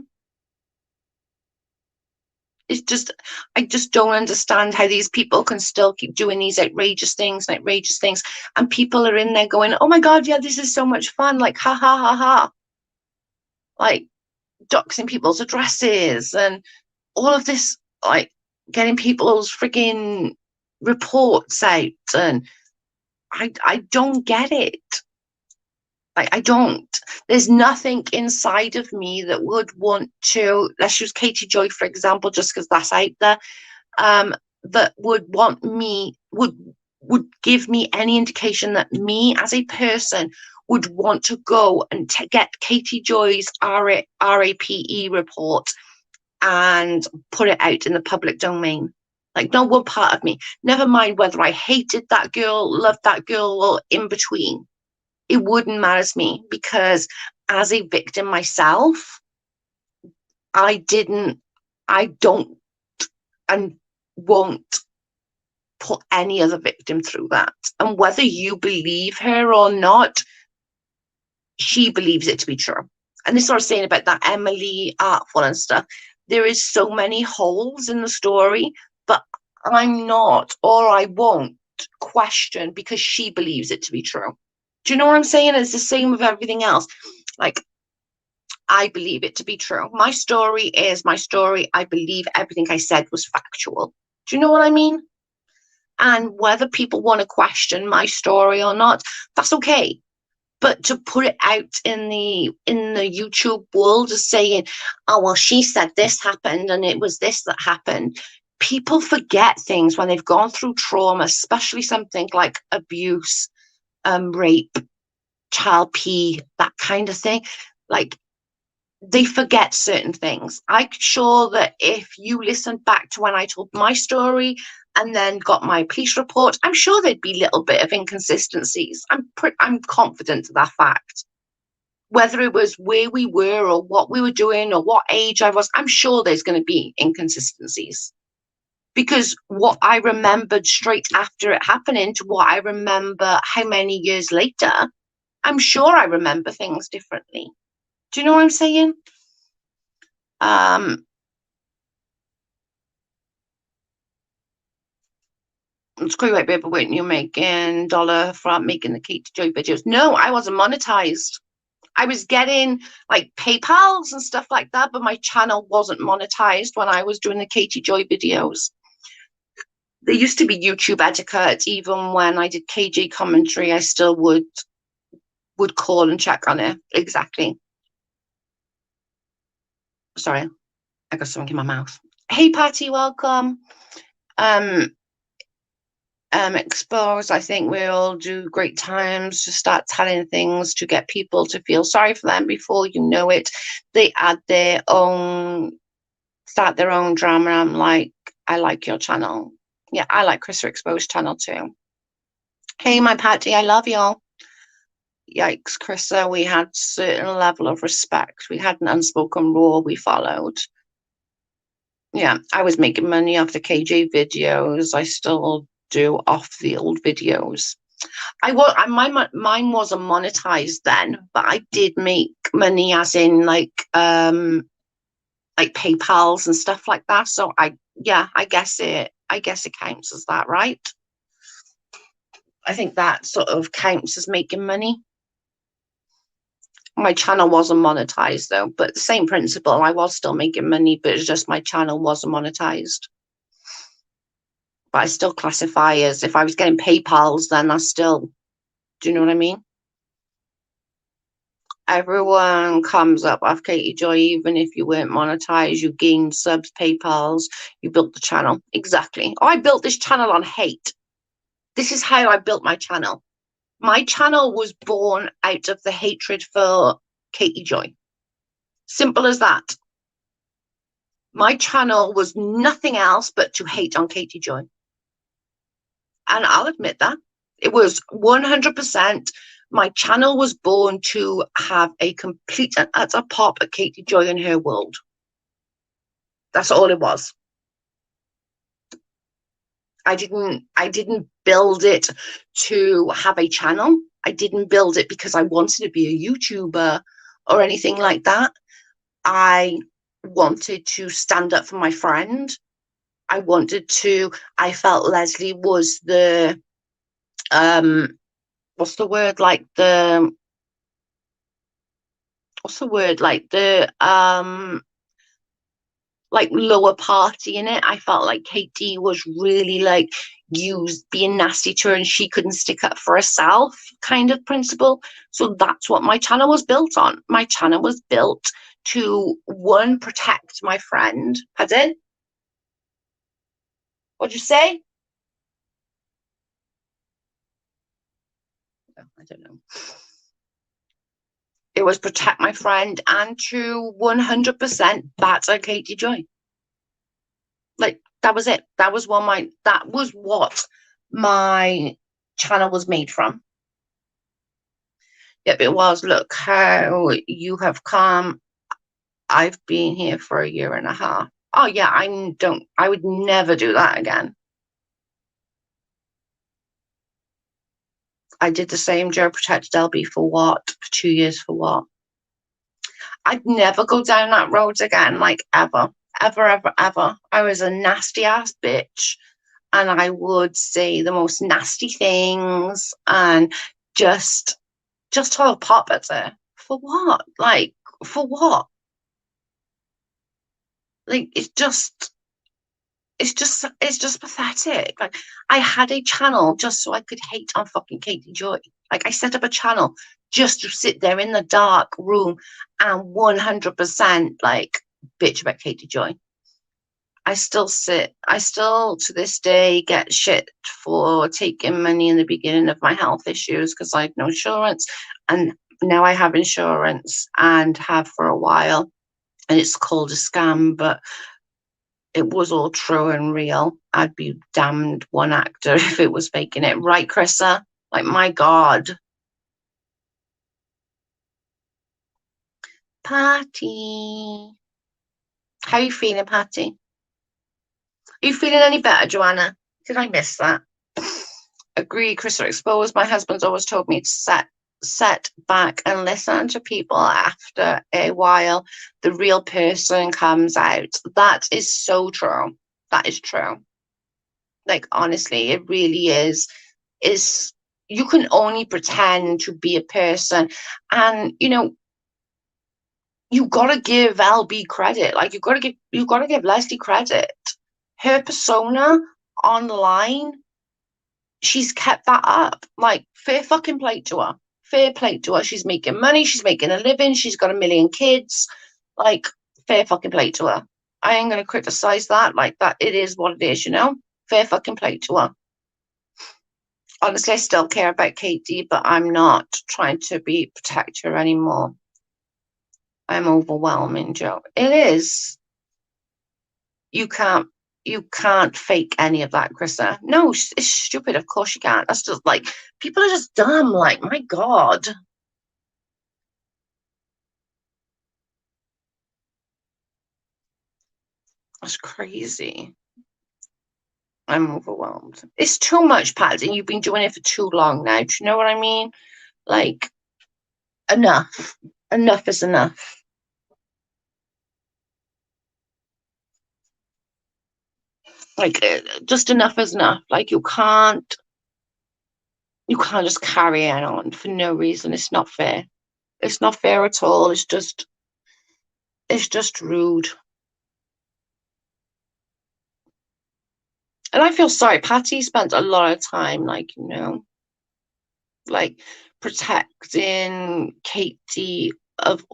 It's just, I just don't understand how these people can still keep doing these outrageous things. And people are in there going, oh my God, yeah, this is so much fun. Like, ha ha ha ha. Like, doxing people's addresses and all of this, like getting people's freaking reports out. And I don't get it. Like, I don't. There's nothing inside of me that would want to, let's use Katie Joy, for example, just because that's out there, that would want me, would give me any indication that me as a person would want to go and get Katie Joy's RAPE report and put it out in the public domain. Like, no one part of me, never mind whether I hated that girl, loved that girl, or in between, it wouldn't matter to me, because as a victim myself, I don't and won't put any other victim through that. And whether you believe her or not, she believes it to be true. And this sort of saying about that Emily Artful and stuff, there is so many holes in the story, but I'm not, or I won't question, because she believes it to be true. Do you know what I'm saying? It's the same with everything else. Like, I believe it to be true. My story is my story. I believe everything I said was factual. Do you know what I mean? And whether people want to question my story or not, that's okay. But to put it out in the YouTube world as saying, oh, well, she said this happened and it was this that happened. People forget things when they've gone through trauma, especially something like abuse, rape, child P, that kind of thing. Like, they forget certain things. I'm sure that if you listened back to when I told my story and then got my police report, I'm sure there'd be a little bit of inconsistencies. I'm confident of that fact. Whether it was where we were or what we were doing or what age I was, I'm sure there's going to be inconsistencies. Because what I remembered straight after it happening to what I remember how many years later, I'm sure I remember things differently. Do you know what I'm saying? It's quite right, baby. Weren't you making dollar from making the Katie Joy videos? No, I wasn't monetized. I was getting like PayPals and stuff like that, but my channel wasn't monetized when I was doing the Katie Joy videos. There used to be YouTube etiquette. Even when I did KJ commentary, I still would call and check on it. Exactly. Sorry, I got something in my mouth. Hey, Patty, welcome. Expose, I think we all do great times to start telling things to get people to feel sorry for them before you know it. They add their own, start their own drama. I'm like, I like your channel. Yeah, I like Chrissa Exposed channel too. Hey, my Patty, I love y'all. Yikes, Chrissa, we had certain level of respect. We had an unspoken rule we followed. Yeah, I was making money off the KJ videos. I still do off the old videos. Mine wasn't monetized then, but I did make money as in like PayPals and stuff like that. So I guess it counts as that, right? I think that sort of counts as making money. My channel wasn't monetized though, but the same principle. I was still making money, but it's just my channel wasn't monetized. But I still classify as, if I was getting PayPals, then I still, do you know what I mean? Everyone comes up with Katie Joy, even if you weren't monetized, you gained subs, PayPals, you built the channel. Exactly. Oh, I built this channel on hate. This is how I built my channel. My channel was born out of the hatred for Katie Joy. Simple as that. My channel was nothing else but to hate on Katie Joy. And I'll admit that. It was 100%. My channel was born to have a complete and utter pop at Katie Joy in her world. That's all it was. I didn't build it to have a channel. I didn't build it because I wanted to be a YouTuber or anything like that. I wanted to stand up for my friend. I felt Leslie was the, what's the word, like the like lower party in it. I felt like Katie was really like being nasty to her and she couldn't stick up for herself kind of principle. So that's what my channel was built on. My channel was built to, one, protect my friend. Pardon? What'd you say? Oh, I don't know. It was protect my friend and to 100% batter Katie Joy. Like, that was it. That was what my channel was made from. Yep, it was. Look how you have come. I've been here for 1.5 years. Oh yeah, I would never do that again. I did the same. Joe protected LB for what? For 2 years for what? I'd never go down that road again, like ever, ever, ever, ever. I was a nasty ass bitch and I would say the most nasty things and just have a pop at her. For what? Like, for what? Like, it's just pathetic. Like, I had a channel just so I could hate on fucking Katie Joy. Like, I set up a channel just to sit there in the dark room and 100% like bitch about Katie Joy. I still to this day get shit for taking money in the beginning of my health issues because I had no insurance. And now I have insurance and have for a while. And it's called a scam, but it was all true and real. I'd be damned one actor if it was faking it. Right, Chrissa? Like, my God. Patty. How are you feeling, Patty? Are you feeling any better, Joanna? Did I miss that? Agree, Chris, are exposed. My husband's always told me to set back and listen to people. After a while, the real person comes out. That is so true. That is true. Like, honestly, it really is you can only pretend to be a person. And you gotta give LB credit. Like, you gotta give Leslie credit. Her persona online, she's kept that up. Like, fair fucking play to her. Fair play to her. She's making money, she's making a living, she's got a million kids. Like, fair fucking play to her. I ain't gonna criticize that. Like, that it is what it is, fair fucking play to her. Honestly, I still care about Katie, but I'm not trying to be protect her anymore. I'm overwhelming, Joe. It is. You can't fake any of that, Krista. No, it's stupid. Of course you can't. That's just like, people are just dumb. Like, my God. That's crazy. I'm overwhelmed. It's too much, Pat, and you've been doing it for too long now. Do you know what I mean? Like, enough. Enough is enough. Like, just enough is enough. Like, you can't just carry it on for no reason. It's not fair. It's not fair at all. It's just rude. And I feel sorry. Patty spent a lot of time, like protecting Katie of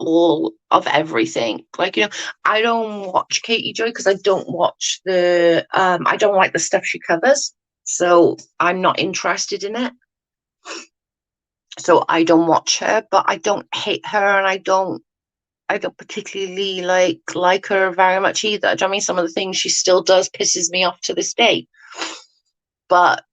everything. Like, I don't watch Katie Joy because I don't like the stuff she covers. So I'm not interested in it. So I don't watch her, but I don't hate her, and I don't particularly like her very much either. Do you know what I mean? Some of the things she still does pisses me off to this day. But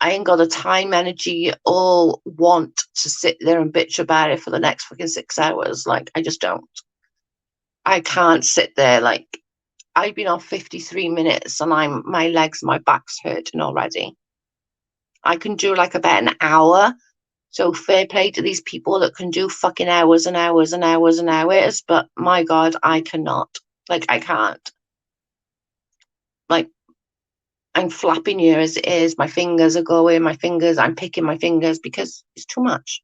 I ain't got the time, energy, or want to sit there and bitch about it for the next fucking 6 hours. Like, I just don't. I can't sit there. Like, I've been on 53 minutes and my legs, my back's hurting already. I can do like about an hour. So fair play to these people that can do fucking hours and hours and hours and hours. But my God, I cannot. Like, I can't. Like, I'm flapping here as it is. My fingers are going. I'm picking my fingers because it's too much.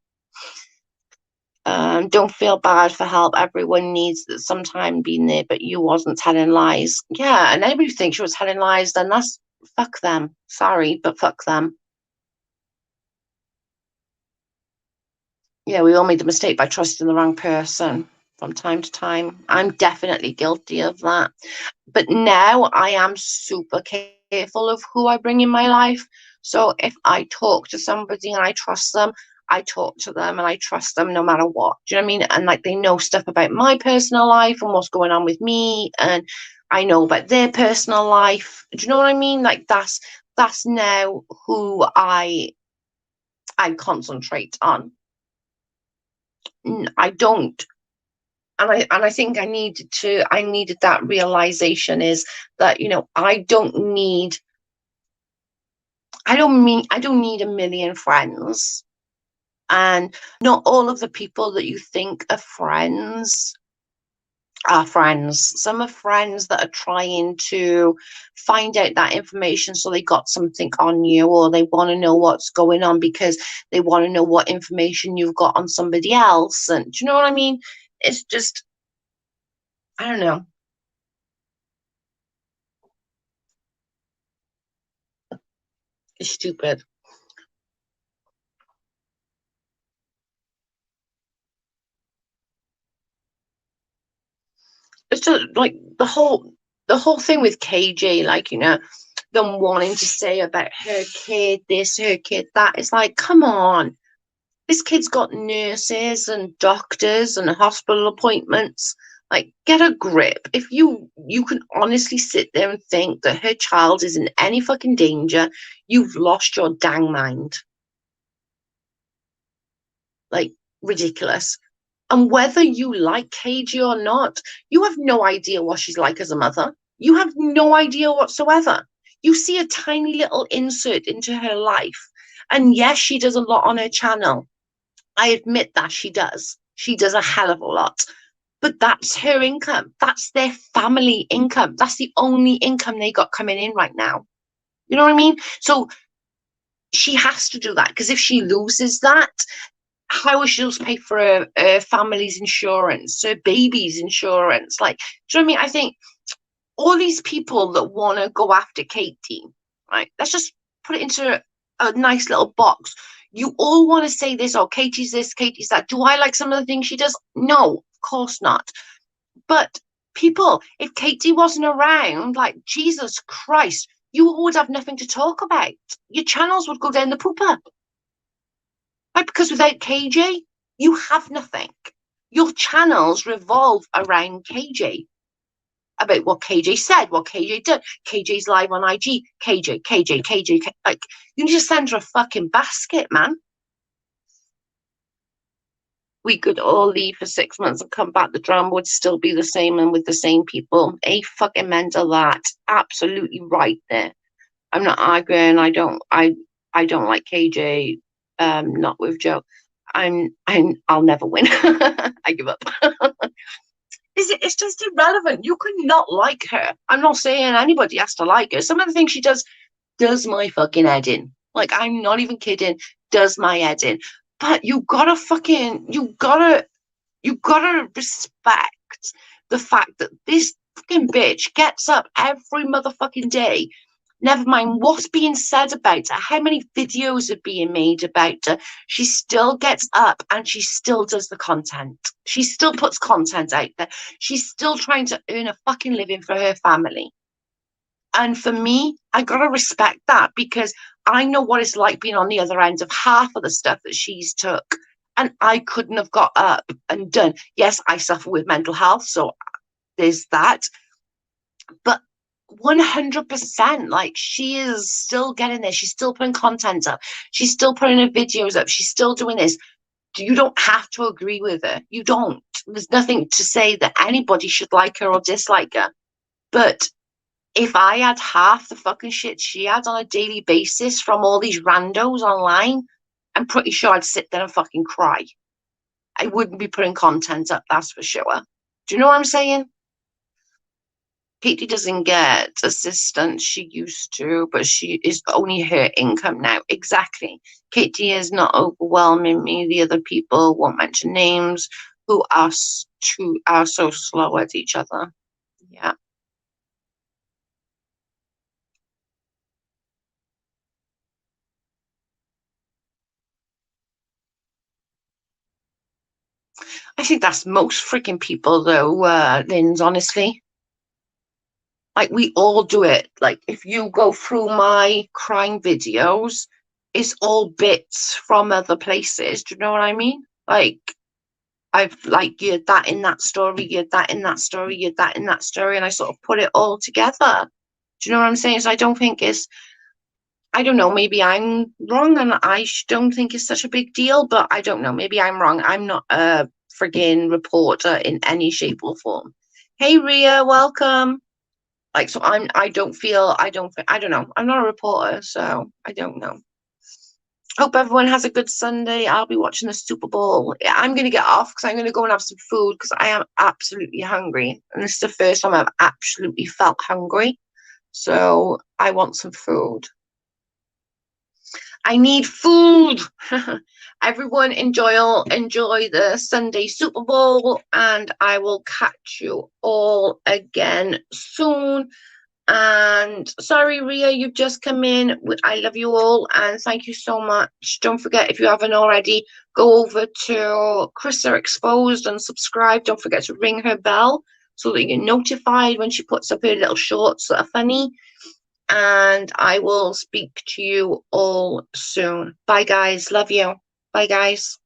Don't feel bad for help. Everyone needs some time being there, but you wasn't telling lies. Yeah, and anybody who thinks you was telling lies, then that's fuck them. Sorry, but fuck them. Yeah, we all made the mistake by trusting the wrong person from time to time. I'm definitely guilty of that. But now I am super careful of who I bring in my life. So if I talk to somebody and I trust them, I talk to them and I trust them no matter what. Do you know what I mean? And like, they know stuff about my personal life and what's going on with me, and I know about their personal life. Do you know what I mean? Like, that's now who I concentrate on. I don't. And I think I needed that realization, is that, I don't need a million friends. And not all of the people that you think are friends. Some are friends that are trying to find out that information so they got something on you, or they want to know what's going on because they want to know what information you've got on somebody else. And do you know what I mean? It's just, I don't know. It's stupid. like the whole thing with KJ, like, you know, them wanting to say about her kid this, her kid that. It's like, come on. This kid's got nurses and doctors and hospital appointments. Like, get a grip. If you can honestly sit there and think that her child is in any fucking danger, you've lost your dang mind. Like, ridiculous. And whether you like KG or not, you have no idea what she's like as a mother. You have no idea whatsoever. You see a tiny little insert into her life. And yes, she does a lot on her channel. I admit that she does. She does a hell of a lot. But that's her income. That's their family income. That's the only income they got coming in right now. You know what I mean? So she has to do that, because if she loses that, how is she supposed to pay for her family's insurance, her baby's insurance? Like, do you know what I mean? I think all these people that want to go after Katie, right? Let's just put it into a nice little box. You all want to say this, oh, Katie's this, Katie's that. Do I like some of the things she does? No, of course not. But people, if Katie wasn't around, like, Jesus Christ, you would have nothing to talk about. Your channels would go down the pooper. Right? Because without KJ, you have nothing. Your channels revolve around KJ. About what KJ said, what KJ did. KJ's live on IG. KJ. Like, you need to send her a fucking basket, man. We could all leave for 6 months and come back. The drama would still be the same and with the same people. A fucking mental that. Absolutely right there. I'm not arguing. I don't like KJ. Not with Joe. I'll never win. I give up. It's just irrelevant. You could not like her. I'm not saying anybody has to like her. Some of the things she does my fucking head in. Like, I'm not even kidding. Does my head in. But you gotta respect the fact that this fucking bitch gets up every motherfucking day. Never mind what's being said about her, how many videos are being made about her. She still gets up and she still does the content. She still puts content out there. She's still trying to earn a fucking living for her family. And for me, I gotta respect that, because I know what it's like being on the other end of half of the stuff that she's took. And I couldn't have got up and done. Yes, I suffer with mental health, so there's that. But 100%, like, she is still getting there. She's still putting content up. She's still putting her videos up. She's still doing this. You don't have to agree with her. You don't. There's nothing to say that anybody should like her or dislike her. But if I had half the fucking shit she had on a daily basis from all these randos online, I'm pretty sure I'd sit there and fucking cry. I wouldn't be putting content up, that's for sure. Do you know what I'm saying? Katie doesn't get assistance she used to, but she is only her income now. Exactly. Katie is not overwhelming me. The other people, won't mention names, who are so slow at each other. Yeah. I think that's most freaking people, though, Linz, honestly. Like, we all do it. Like, if you go through my crying videos, it's all bits from other places. Do you know what I mean? Like, I've, like, you're that in that story, you're that in that story, you're that in that story, and I sort of put it all together. Do you know what I'm saying? So I don't think I don't know, maybe I'm wrong and I don't think it's such a big deal, but I don't know. Maybe I'm wrong. I'm not a friggin' reporter in any shape or form. Hey, Ria, welcome. Like, so I don't know. I'm not a reporter, so I don't know. Hope everyone has a good Sunday. I'll be watching the Super Bowl. Yeah, I'm going to get off because I'm going to go and have some food because I am absolutely hungry. And this is the first time I've absolutely felt hungry. So I want some food. I need food. Everyone enjoy the Sunday Super Bowl, and I will catch you all again soon. And sorry, Ria, you've just come in. I love you all, and thank you so much. Don't forget, if you haven't already, go over to Chrissa Exposed and subscribe. Don't forget to ring her bell so that you're notified when she puts up her little shorts that are funny. And I will speak to you all soon. Bye, guys. Love you. Bye, guys.